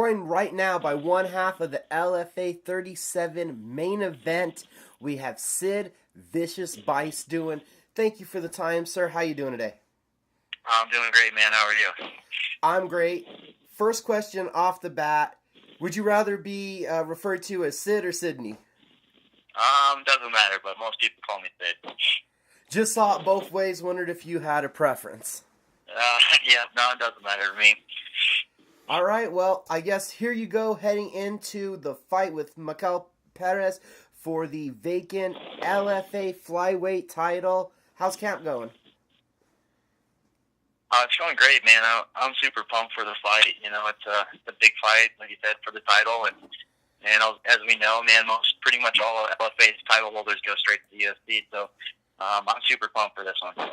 joined right now by one half of the LFA 37 main event. We have Sid Vicious Bice doing. Thank you for the time, sir. How you doing today? I'm doing great, man. How are you? I'm great. First question off the bat. Would you rather be referred to as Sid or Sydney? Doesn't matter, but most people call me Sid. Just saw it both ways. Wondered if you had a preference. Yeah, no, it doesn't matter to me. All right, well, I guess here you go, heading into the fight with Maikel Perez for the vacant LFA Flyweight title. How's camp going? It's going great, man. I'm super pumped for the fight. You know, it's a big fight, like you said, for the title, and as we know, man, pretty much all LFA's title holders go straight to the UFC. So I'm super pumped for this one.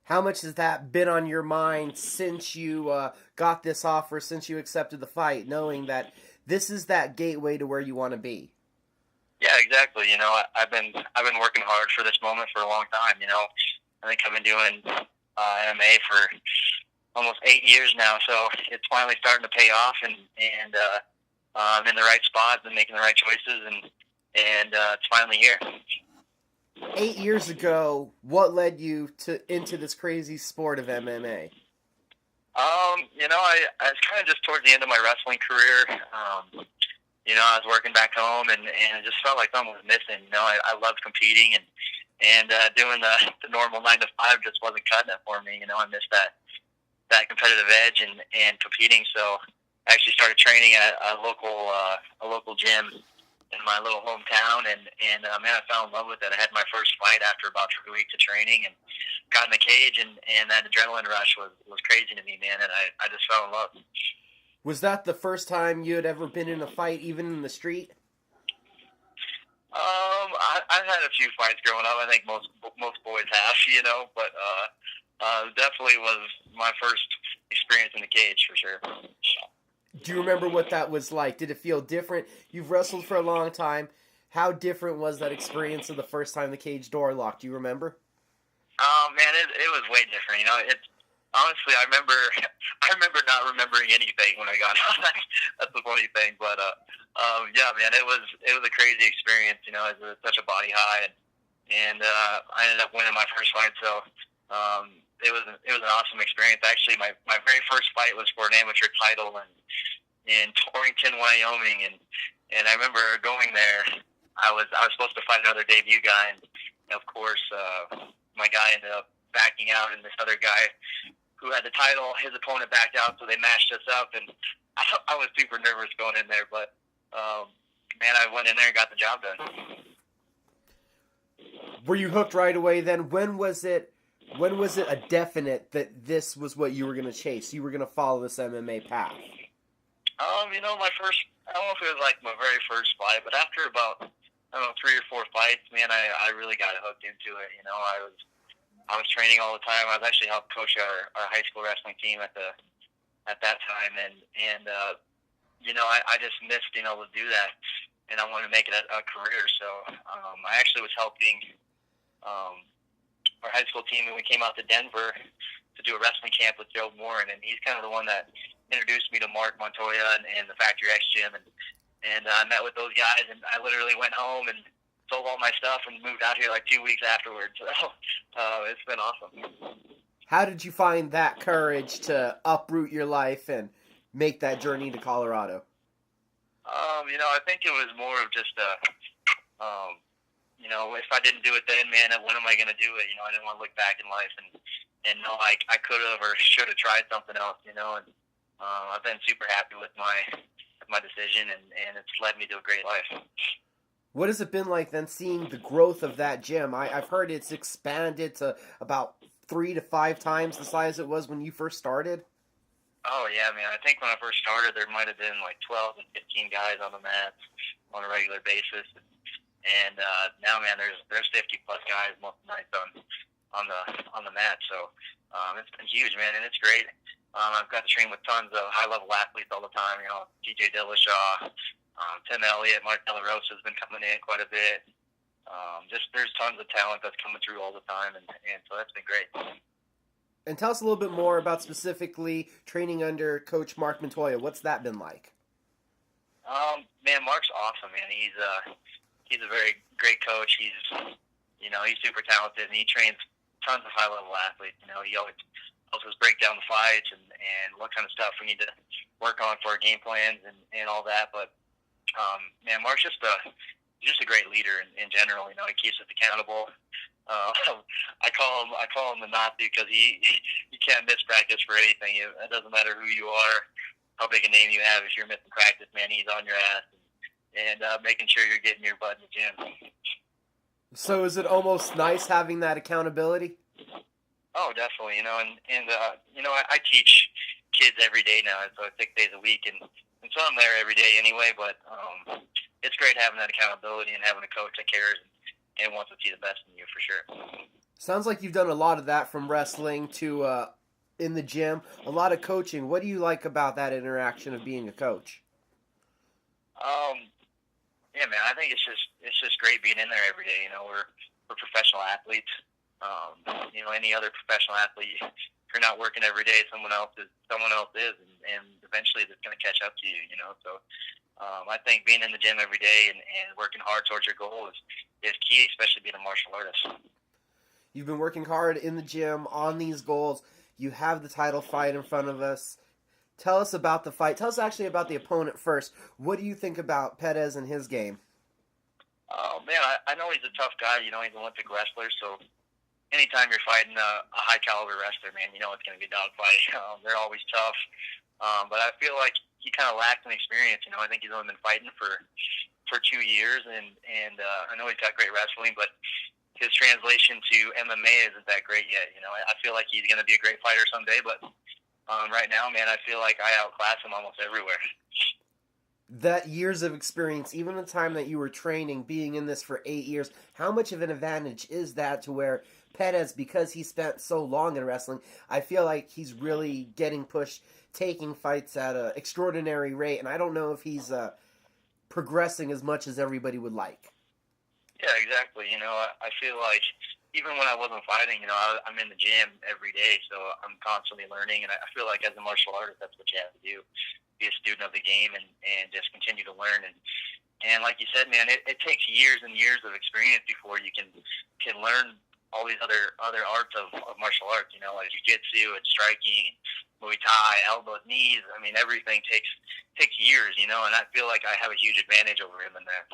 How much has that been on your mind since you got this offer, since you accepted the fight, knowing that this is that gateway to where you want to be? Yeah, exactly. You know, I've been working hard for this moment for a long time. You know, I think I've been doing MMA for almost 8 years now, so it's finally starting to pay off, and I'm in the right spots and making the right choices, and it's finally here. 8 years ago, what led you into this crazy sport of MMA? You know, I was kind of just towards the end of my wrestling career. You know, I was working back home, and it just felt like something was missing. You know, I loved competing, and doing the normal 9 to 5 just wasn't cutting it for me. You know, I missed that competitive edge and competing. So I actually started training at a local gym in my little hometown, and man, I fell in love with it. I had my first fight after about 3 weeks of training, and got in the cage, and that adrenaline rush was crazy to me, man, and I just fell in love. Was that the first time you had ever been in a fight, even in the street? I've had a few fights growing up. I think most boys have, you know, but definitely was my first experience in the cage for sure. Do you remember what that was like? Did it feel different? You've wrestled for a long time. How different was that experience of the first time the cage door locked? Do you remember? Man, it was way different. You know, it's honestly, I remember not remembering anything when I got out. That's the funny thing. But yeah, man, it was a crazy experience. You know, it was such a body high, and I ended up winning my first fight. So it was an awesome experience. Actually, my very first fight was for an amateur title in Torrington, Wyoming, and I remember going there. I was supposed to fight another debut guy, and of course, my guy ended up backing out, and this other guy who had the title, his opponent backed out, so they matched us up, and I was super nervous going in there, but man, I went in there and got the job done. Were you hooked right away then? When was it a definite that this was what you were going to chase? You were going to follow this MMA path? You know, I don't know if it was like my very first fight, but after about, 3 or 4 fights, man, I really got hooked into it. You know, I was training all the time. I was actually helped coach our high school wrestling team at that time, and you know, I just missed being able to do that, and I wanted to make it a career. So I actually was helping our high school team when we came out to Denver to do a wrestling camp with Joe Morin, and he's kind of the one that introduced me to Mark Montoya and the Factory X gym, and I met with those guys, and I literally went home and sold all my stuff and moved out here like 2 weeks afterwards. So it's been awesome. How did you find that courage to uproot your life and make that journey to Colorado? You know, I think it was more of just you know, if I didn't do it then, man, when am I going to do it? You know, I didn't want to look back in life and know I could have or should have tried something else, you know, and I've been super happy with my decision, and it's led me to a great life. What has it been like then seeing the growth of that gym? I've heard it's expanded to about 3 to 5 times the size it was when you first started. Oh, yeah, man. I think when I first started, there might have been like 12 and 15 guys on the mats on a regular basis. And now, man, there's 50-plus guys most nights on the mat. So it's been huge, man, and it's great. I've got to train with tons of high-level athletes all the time. You know, TJ Dillashaw, Tim Elliott, Mark De La Rosa has been coming in quite a bit. Just there's tons of talent that's coming through all the time, and so that's been great. And tell us a little bit more about specifically training under Coach Mark Montoya. What's that been like? Man, Mark's awesome, man. He's a very great coach. He's super talented, and he trains tons of high-level athletes. He always helps us break down the fights and what kind of stuff we need to work on for our game plans and all that. But, man, Mark's just a great leader in general. He keeps us accountable. I call him the Nazi because he can't miss practice for anything. It doesn't matter who you are, how big a name you have. If you're missing practice, man, he's on your ass and making sure you're getting your butt in the gym. So is it almost nice having that accountability? Oh, definitely. I teach kids every day now, so 6 days a week, and so I'm there every day anyway. But it's great having that accountability and having a coach that cares and wants to see the best in you for sure. Sounds like you've done a lot of that from wrestling to in the gym, a lot of coaching. What do you like about that interaction of being a coach? Yeah, man, I think it's just great being in there every day. We're professional athletes. Any other professional athlete, if you're not working every day, someone else is, and eventually it's going to catch up to you. So I think being in the gym every day and working hard towards your goal is key, especially being a martial artist. You've been working hard in the gym on these goals. You have the title fight in front of us. Tell us about the fight. Tell us actually about the opponent first. What do you think about Perez and his game? Oh, man, I know he's a tough guy. He's an Olympic wrestler, so anytime you're fighting a high-caliber wrestler, man, it's going to be a dogfight. They're always tough. But I feel like he kind of lacked an experience. I think he's only been fighting for 2 years, and I know he's got great wrestling, but his translation to MMA isn't that great yet. I feel like he's going to be a great fighter someday, but right now, man, I feel like I outclass him almost everywhere. That years of experience, even the time that you were training, being in this for 8 years, how much of an advantage is that to where Perez, because he spent so long in wrestling, I feel like he's really getting pushed, taking fights at an extraordinary rate, and I don't know if he's progressing as much as everybody would like. Yeah, exactly. I feel like even when I wasn't fighting, I'm in the gym every day, so I'm constantly learning, and I feel like as a martial artist, that's what you have to do. Be a student of the game and just continue to learn. And like you said, man, it takes years and years of experience before you can learn all these other arts of martial arts, like jiu-jitsu and striking, Muay Thai, elbows, knees. I mean, everything takes years, and I feel like I have a huge advantage over him in that.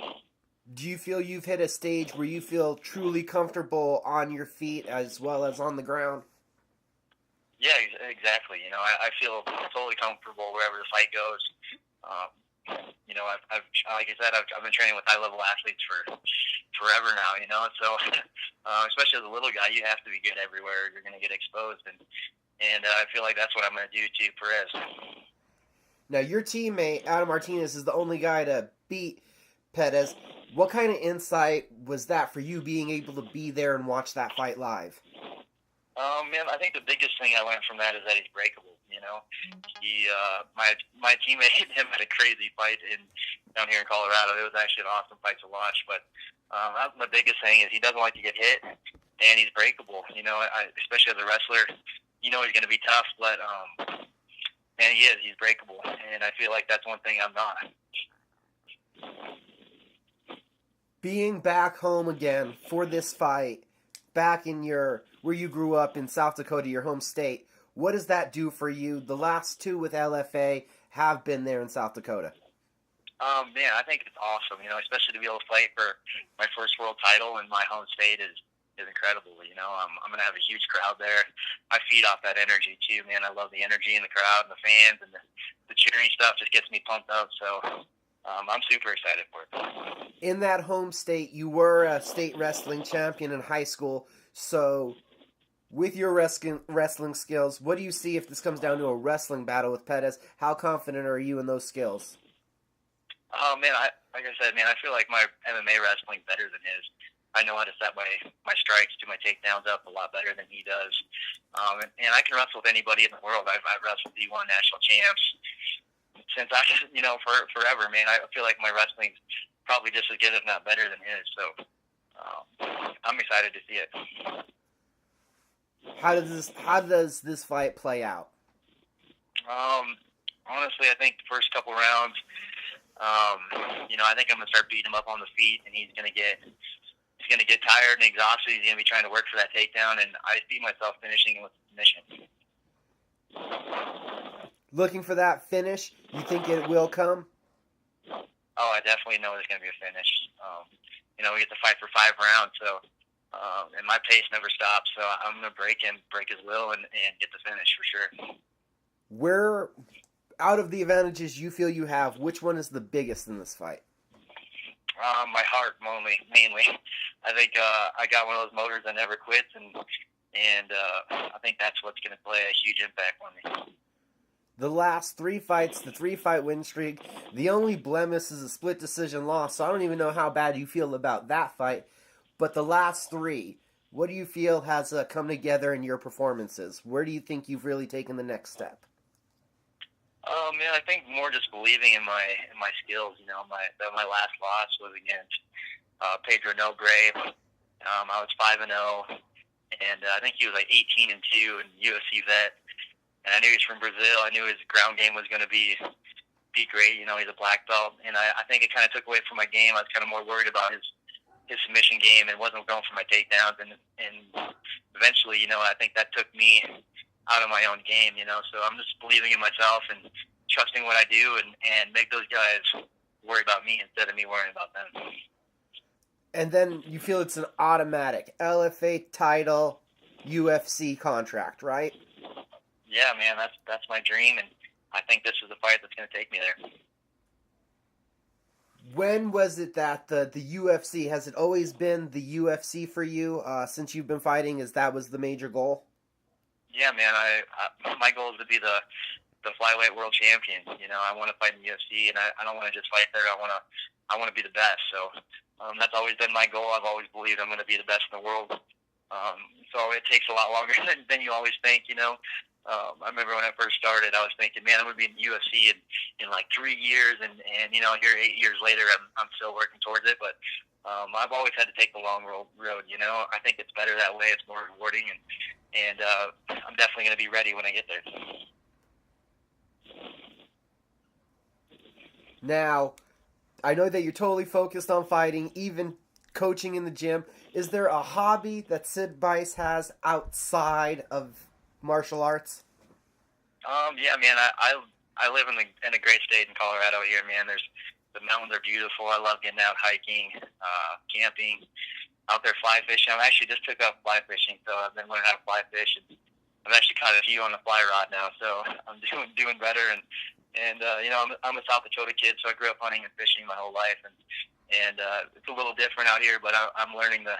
Do you feel you've hit a stage where you feel truly comfortable on your feet as well as on the ground? Yeah, exactly. I feel totally comfortable wherever the fight goes. I've like I said, I've been training with high-level athletes for forever now. So especially as a little guy, you have to be good everywhere. You're going to get exposed, and I feel like that's what I'm going to do to Perez. Now, your teammate Adam Martinez is the only guy to beat Perez. What kind of insight was that for you, being able to be there and watch that fight live? Man, I think the biggest thing I learned from that is that he's breakable. He, my teammate hit him at a crazy fight down here in Colorado. It was actually an awesome fight to watch. But the biggest thing is he doesn't like to get hit, and he's breakable. Especially as a wrestler, he's going to be tough, but man, he is. He's breakable, and I feel like that's one thing I'm not. Being back home again for this fight, back in where you grew up in South Dakota, your home state, what does that do for you? The last two with LFA have been there in South Dakota. Man, I think it's awesome, especially to be able to fight for my first world title in my home state is incredible. I'm going to have a huge crowd there. I feed off that energy too, man. I love the energy in the crowd and the fans, and the cheering stuff just gets me pumped up. So I'm super excited for it. In that home state, you were a state wrestling champion in high school. So with your wrestling skills, what do you see if this comes down to a wrestling battle with Perez? How confident are you in those skills? Oh, man, like I said, man, I feel like my MMA wrestling is better than his. I know how to set my strikes to my takedowns up a lot better than he does. And I can wrestle with anybody in the world. I've wrestled D1 national champs since forever, man. I feel like my wrestling's probably just as good, if not better than his. So I'm excited to see it. How does this fight play out? Honestly, I think the first couple rounds, I think I'm gonna start beating him up on the feet, and he's gonna get tired and exhausted. He's gonna be trying to work for that takedown, and I see myself finishing with a submission. Looking for that finish? You think it will come? Oh, I definitely know there's gonna be a finish. We get to fight for 5 rounds, so and my pace never stops. So I'm gonna break him, break his will, and get the finish for sure. Where, out of the advantages you feel you have, which one is the biggest in this fight? My heart, mainly. I think I got one of those motors that never quits, and I think that's what's going to play a huge impact on me. The last 3 fights, the 3-fight win streak, the only blemish is a split decision loss, so I don't even know how bad you feel about that fight. But the last 3, what do you feel has come together in your performances? Where do you think you've really taken the next step? Man, I think more just believing in my skills. My last loss was against Pedro Nobre. I was 5-0, and I think he was like 18-2 and UFC vet. And I knew he was from Brazil. I knew his ground game was going to be great. He's a black belt, and I think it kind of took away from my game. I was kind of more worried about his submission game and wasn't going for my takedowns. And eventually, I think that took me out of my own game. So I'm just believing in myself and trusting what I do, and make those guys worry about me instead of me worrying about them. And then you feel it's an automatic LFA title, UFC contract, right? Yeah, man, that's my dream, and I think this is the fight that's going to take me there. When was it that the UFC, has it always been the UFC for you since you've been fighting? That was the major goal? Yeah, man, my goal is to be the flyweight world champion. I want to fight in the UFC, and I don't want to just fight there. I want to be the best. So that's always been my goal. I've always believed I'm going to be the best in the world. So it takes a lot longer than you always think. I remember when I first started, I was thinking, man, I'm going to be in the UFC in like 3 years, and here 8 years later, I'm still working towards it. But I've always had to take the long road. I think it's better that way. It's more rewarding, and I'm definitely going to be ready when I get there. Now, I know that you're totally focused on fighting, even coaching in the gym. Is there a hobby that Sid Bice has outside of martial arts? Yeah, man. I live in a great state in Colorado here, man. The mountains are beautiful. I love getting out hiking, camping, out there fly fishing. I actually just took up fly fishing, so I've been learning how to fly fish, and I've actually caught a few on the fly rod now, so I'm doing better. And I'm a South Dakota kid, so I grew up hunting and fishing my whole life, and it's a little different out here, but I'm learning the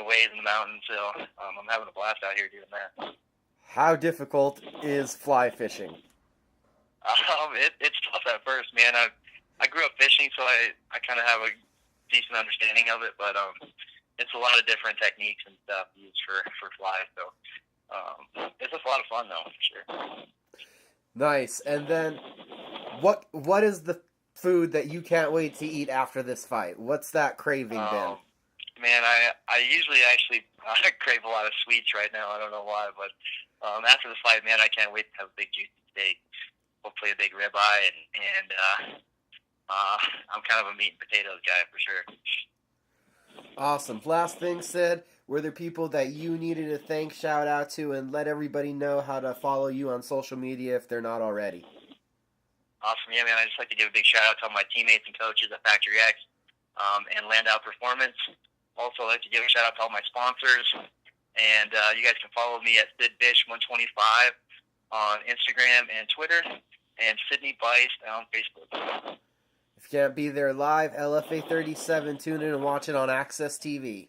ways in the mountains, so I'm having a blast out here doing that. How difficult is fly fishing? It's tough at first, man. I grew up fishing, so I kind of have a decent understanding of it, but it's a lot of different techniques and stuff used for fly, so it's a lot of fun though, for sure. Nice. And then, what is the food that you can't wait to eat after this fight? What's that craving been? Man, I usually actually crave a lot of sweets right now. I don't know why, but after the fight, man, I can't wait to have a big juicy steak. Hopefully a big ribeye, and I'm kind of a meat and potatoes guy for sure. Awesome. Last thing, Sid, were there people that you needed to thank, shout out to, and let everybody know how to follow you on social media if they're not already? Awesome. Yeah, man, I'd just like to give a big shout out to all my teammates and coaches at Factory X and Landau Performance. Also, I'd like to give a shout out to all my sponsors. And you guys can follow me at Sid Bice 125 on Instagram and Twitter, and Sydney Bice on Facebook. If you can't be there live, LFA 37, tune in and watch it on Access TV.